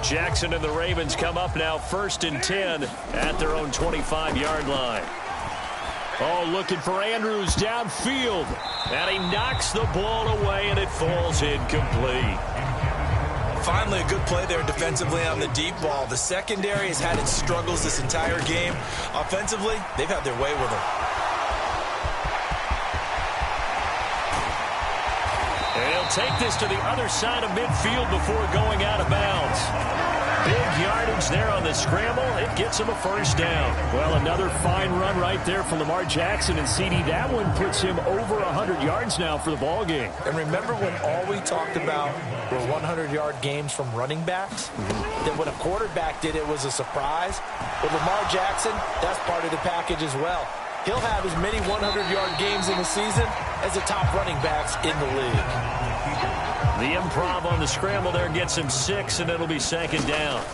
Jackson and the Ravens come up now 1st and 10 at their own 25-yard line. Oh, looking for Andrews downfield. And he knocks the ball away, and it falls incomplete. Finally, a good play there defensively on the deep ball. The secondary has had its struggles this entire game. Offensively, they've had their way with him. And he'll take this to the other side of midfield before going out of bounds. Big yardage there on the scramble. It gets him a first down. Well, another fine run right there for Lamar Jackson and CD. That one puts him over 100 yards now for the ball game. And remember when all we talked about were 100-yard games from running backs? That when a quarterback did it was a surprise. With Lamar Jackson, that's part of the package as well. He'll have as many 100-yard games in the season as the top running backs in the league. The improv on the scramble there gets him 6, and it'll be 2nd down.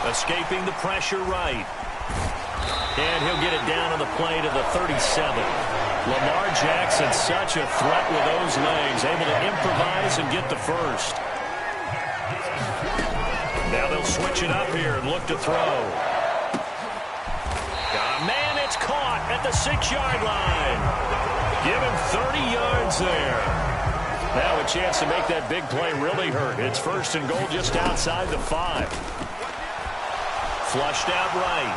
Escaping the pressure right. And he'll get it down on the play to the 37. Lamar Jackson, such a threat with those legs, able to improvise and get the first. Now they'll switch it up here and look to throw. Man, it's caught at the 6-yard line. Give him 30 yards there. Now a chance to make that big play really hurt. It's 1st and goal just outside the 5. Flushed out right.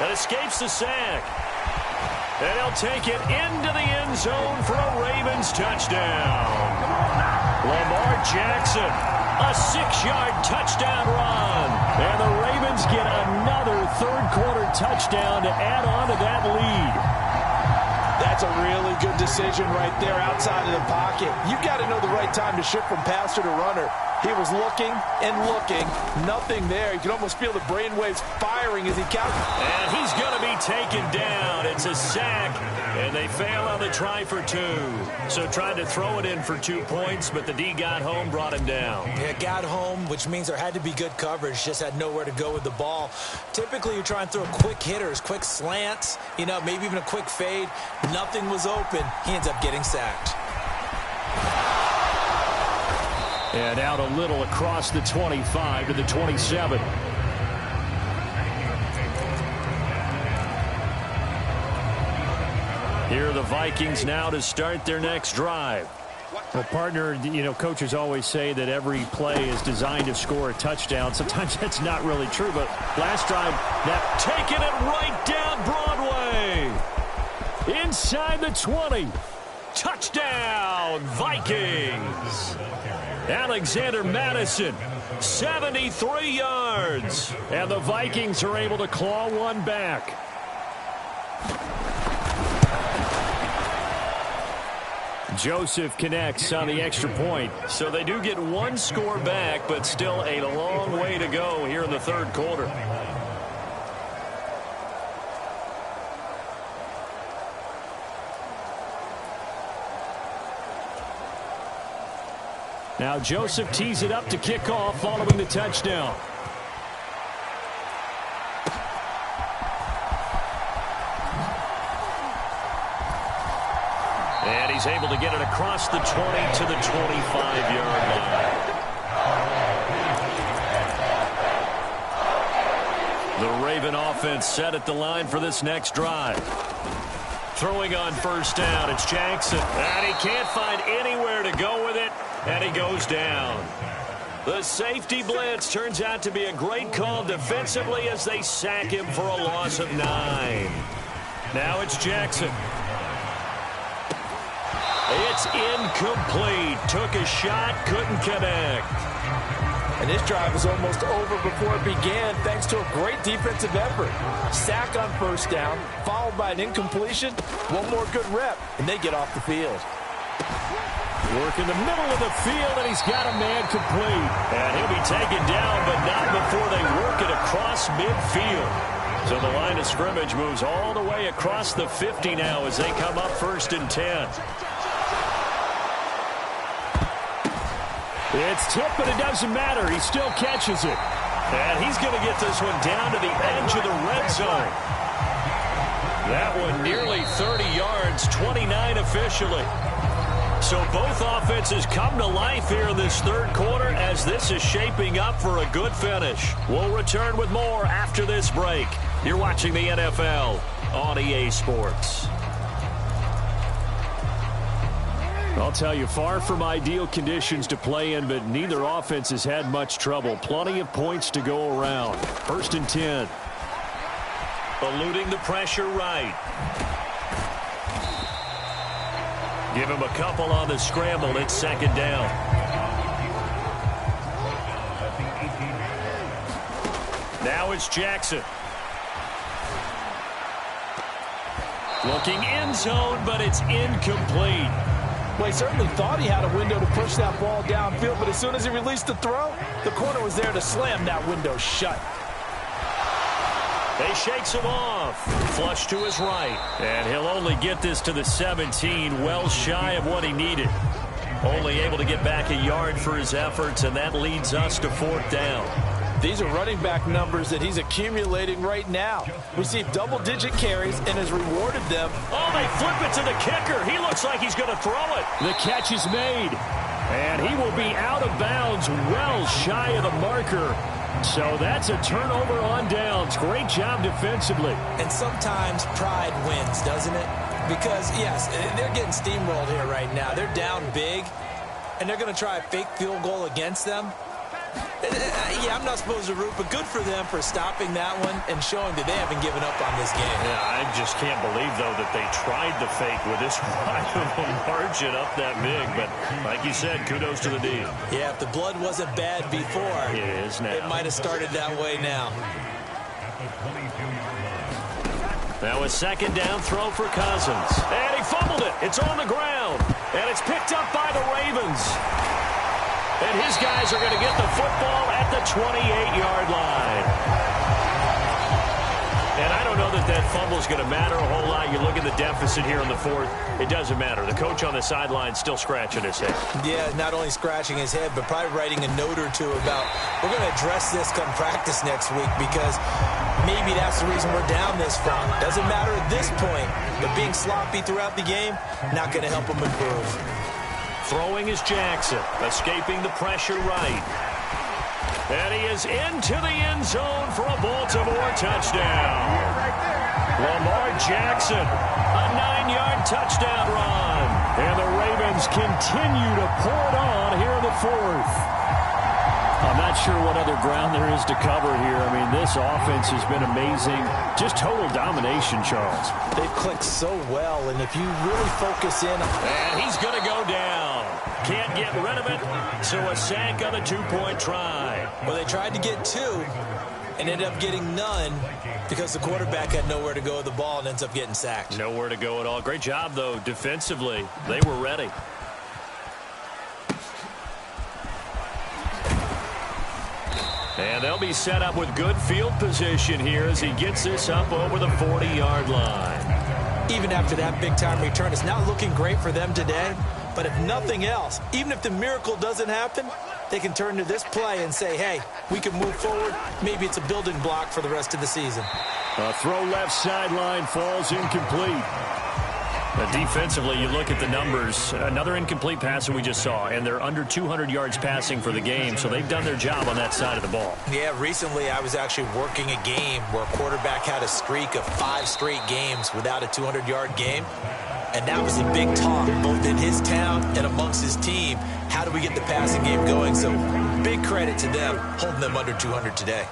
That escapes the sack. And he'll take it into the end zone for a Ravens touchdown. Lamar Jackson, a 6-yard touchdown run. And the Ravens get another third-quarter touchdown to add on to that lead. That's a really good decision right there outside of the pocket. You've got to know the right time to shift from passer to runner. He was looking and looking. Nothing there. You can almost feel the brainwaves firing as he counted. And he's going to be taken down. It's a sack, and they fail on the try for 2. So tried to throw it in for 2 points, but the D got home, brought him down. Yeah, got home, which means there had to be good coverage. Just had nowhere to go with the ball. Typically, you try and throw quick hitters, quick slants, maybe even a quick fade. Nothing was open. He ends up getting sacked. And out a little across the 25 to the 27. Here are the Vikings now to start their next drive. Well, partner, coaches always say that every play is designed to score a touchdown. Sometimes that's not really true, but last drive, that taking it right down Broadway. Inside the 20. Touchdown, Vikings. Alexander Madison, 73 yards. And the Vikings are able to claw one back. Joseph connects on the extra point. So they do get one score back, but still a long way to go here in the third quarter. Now Joseph tees it up to kick off following the touchdown. And he's able to get it across the 20 to the 25-yard line. The Raven offense set at the line for this next drive. Throwing on first down, it's Jackson. And he can't find anywhere to go with it. And he goes down. The safety blitz turns out to be a great call defensively as they sack him for a loss of 9. Now it's Jackson. It's incomplete. Took a shot, couldn't connect. And this drive was almost over before it began thanks to a great defensive effort. Sack on first down, followed by an incompletion. One more good rep, and they get off the field. Work in the middle of the field, and he's got a man complete. And he'll be taken down, but not before they work it across midfield. So the line of scrimmage moves all the way across the 50 now as they come up 1st and 10. It's tipped, but it doesn't matter. He still catches it. And he's going to get this one down to the edge of the red zone. That one nearly 30 yards, 29 officially. So both offenses come to life here in this third quarter as this is shaping up for a good finish. We'll return with more after this break. You're watching the NFL on EA Sports. I'll tell you, far from ideal conditions to play in, but neither offense has had much trouble. Plenty of points to go around. 1st and 10. Eluding the pressure right. Give him a couple on the scramble. It's 2nd down. Now it's Jackson. Looking end zone, but it's incomplete. Well, he certainly thought he had a window to push that ball downfield, but as soon as he released the throw, the corner was there to slam that window shut. They shakes him off. Flush to his right. And he'll only get this to the 17, well shy of what he needed. Only able to get back a yard for his efforts, and that leads us to 4th down. These are running back numbers that he's accumulating right now. Received double-digit carries and has rewarded them. Oh, they flip it to the kicker. He looks like he's going to throw it. The catch is made, and he will be out of bounds well shy of the marker. So that's a turnover on downs. Great job defensively. And sometimes pride wins, doesn't it? Because, yes, they're getting steamrolled here right now. They're down big, and they're going to try a fake field goal against them. Yeah, I'm not supposed to root, but good for them for stopping that one and showing that they haven't given up on this game. Yeah, I just can't believe, though, that they tried the fake with this wide of a margin up that big. But like you said, kudos to the D. Yeah, if the blood wasn't bad before, it is now. It might have started that way now. Now a 2nd down throw for Cousins. And he fumbled it. It's on the ground. And it's picked up by the Ravens. And his guys are going to get the football at the 28-yard line. And I don't know that that fumble is going to matter a whole lot. You look at the deficit here in the 4th. It doesn't matter. The coach on the sideline still scratching his head. Yeah, not only scratching his head, but probably writing a note or two about, we're going to address this come practice next week because maybe that's the reason we're down this far. Doesn't matter at this point, but being sloppy throughout the game, not going to help him improve. Throwing is Jackson, escaping the pressure right. And he is into the end zone for a Baltimore touchdown. Lamar Jackson, a 9-yard touchdown run. And the Ravens continue to pour it on here in the 4th. I'm not sure what other ground there is to cover here. I mean, this offense has been amazing. Just total domination, Charles. They've clicked so well, and if you really focus in. And he's going to go down. Can't get rid of it, so a sack on the 2-point try. Well, they tried to get 2 and ended up getting none because the quarterback had nowhere to go with the ball and ends up getting sacked. Nowhere to go at all. Great job, though, defensively. They were ready. And they'll be set up with good field position here as he gets this up over the 40-yard line. Even after that big-time return, it's not looking great for them today. But if nothing else, even if the miracle doesn't happen, they can turn to this play and say, hey, we can move forward. Maybe it's a building block for the rest of the season. A throw left sideline falls incomplete. Defensively, you look at the numbers. Another incomplete pass that we just saw, and they're under 200 yards passing for the game, so they've done their job on that side of the ball. Yeah, recently I was actually working a game where a quarterback had a streak of 5 straight games without a 200-yard game, and that was a big talk, both in his town and amongst his team. How do we get the passing game going? So big credit to them holding them under 200 today.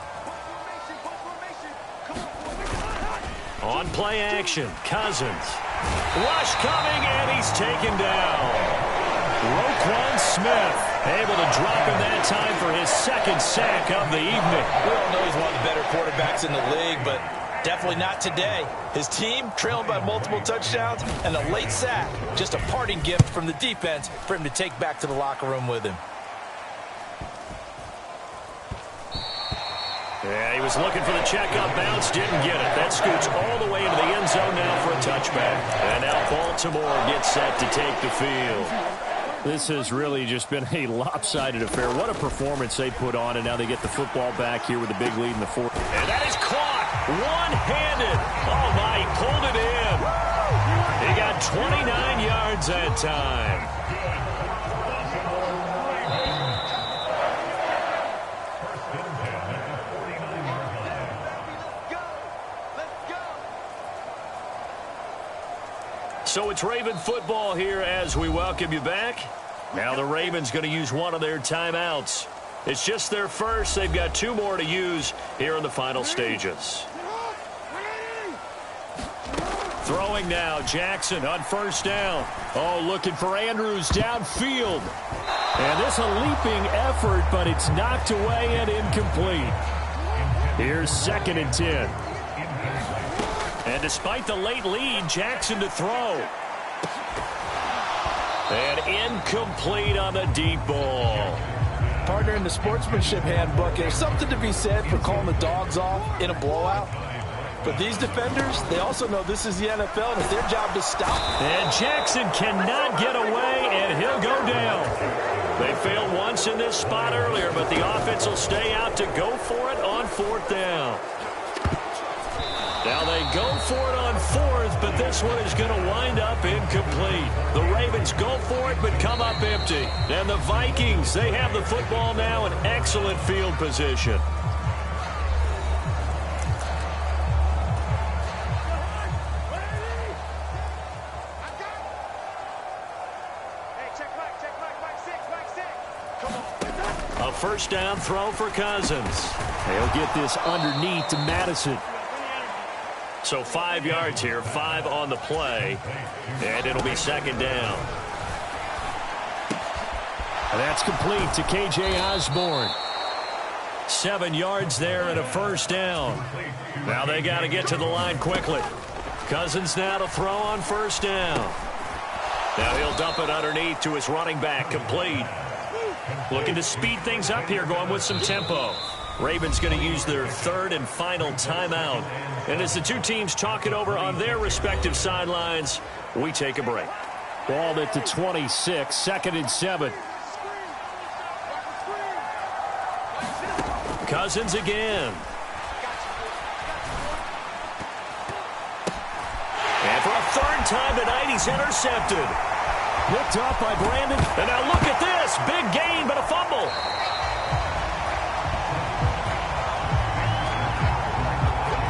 On play action, Cousins. Rush coming, and he's taken down. Roquan Smith able to drop him that time for his 2nd sack of the evening. We all know he's one of the better quarterbacks in the league, but definitely not today. His team trailing by multiple touchdowns and a late sack. Just a parting gift from the defense for him to take back to the locker room with him. Yeah, he was looking for the checkup bounce, didn't get it. That scoots all the way into the end zone now for a touchback. And now Baltimore gets set to take the field. This has really just been a lopsided affair. What a performance they put on, and now they get the football back here with a big lead in the 4th. And that is caught one-handed. Oh, my, he pulled it in. He got 29 yards that time. So it's Raven football here as we welcome you back. Now the Ravens going to use one of their timeouts. It's just their first. They've got 2 more to use here in the final stages. Throwing now, Jackson on first down. Oh, looking for Andrews downfield. And this a leaping effort, but it's knocked away and incomplete. Here's 2nd and 10. And despite the late lead, Jackson to throw. And incomplete on the deep ball. Partner, in the sportsmanship handbook, there's something to be said for calling the dogs off in a blowout. But these defenders, they also know this is the NFL, and it's their job to stop. And Jackson cannot get away, and he'll go down. They failed once in this spot earlier, but the offense will stay out to go for it on 4th down. Now they go for it on 4th, but this one is going to wind up incomplete. The Ravens go for it, but come up empty. And the Vikings, they have the football now in excellent field position. A first down throw for Cousins. They'll get this underneath to Madison. So 5 yards here, 5 on the play, and it'll be 2nd down. And that's complete to K.J. Osborne. 7 yards there and a first down. Now they got to get to the line quickly. Cousins now to throw on first down. Now he'll dump it underneath to his running back, complete. Looking to speed things up here, going with some tempo. Ravens going to use their 3rd and final timeout. And as the 2 teams talk it over on their respective sidelines, we take a break. Ball at the 26, 2nd and 7. Cousins again. And for a 3rd time tonight, he's intercepted. Picked up by Brandon. And now look at this. Big gain, but a fumble.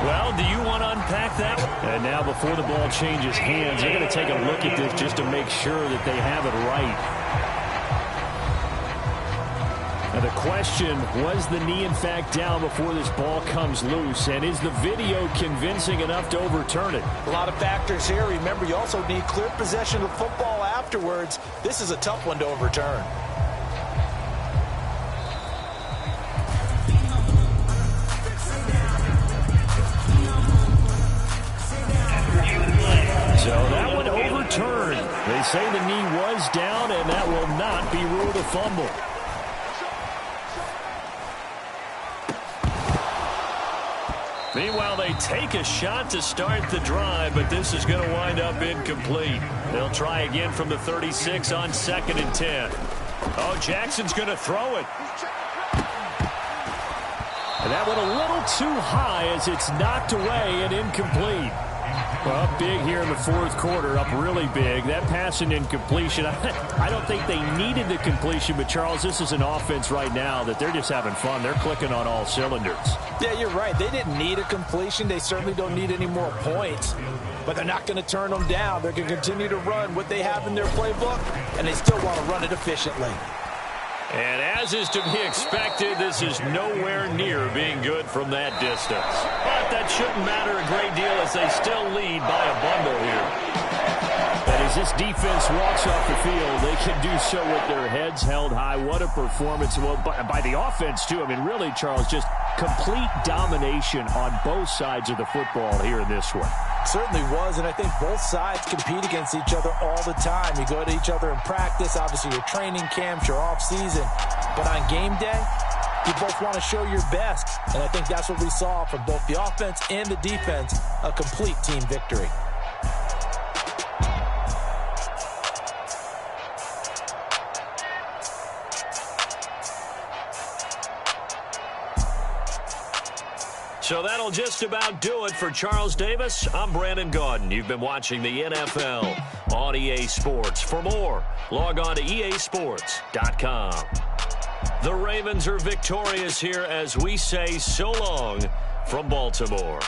Well, do you want to unpack that? And now before the ball changes hands, they're going to take a look at this just to make sure that they have it right. Now the question, was the knee in fact down before this ball comes loose? And is the video convincing enough to overturn it? A lot of factors here. Remember, you also need clear possession of football afterwards. This is a tough one to overturn. So that one overturned. They say the knee was down, and that will not be ruled a fumble. Meanwhile, they take a shot to start the drive, but this is going to wind up incomplete. They'll try again from the 36 on 2nd and 10. Oh, Jackson's going to throw it. And that went a little too high as it's knocked away and incomplete. Well, up big here in the 4th quarter, up really big. That pass and incompletion, I don't think they needed the completion, but Charles, this is an offense right now that they're just having fun. They're clicking on all cylinders. Yeah, you're right. They didn't need a completion. They certainly don't need any more points, but they're not going to turn them down. They're going to continue to run what they have in their playbook, and they still want to run it efficiently. And as is to be expected, this is nowhere near being good from that distance. But that shouldn't matter a great deal as they still lead by a bundle here. And as this defense walks off the field, they can do so with their heads held high. What a performance. Well, by the offense, too. I mean, really, Charles, just complete domination on both sides of the football here in this one. Certainly was, and I think both sides compete against each other all the time. You go to each other in practice, obviously your training camps, your off-season. But on game day, you both want to show your best. And I think that's what we saw from both the offense and the defense, a complete team victory. So that'll just about do it for Charles Davis. I'm Brandon Gaudin. You've been watching the NFL on EA Sports. For more, log on to easports.com. The Ravens are victorious here as we say so long from Baltimore.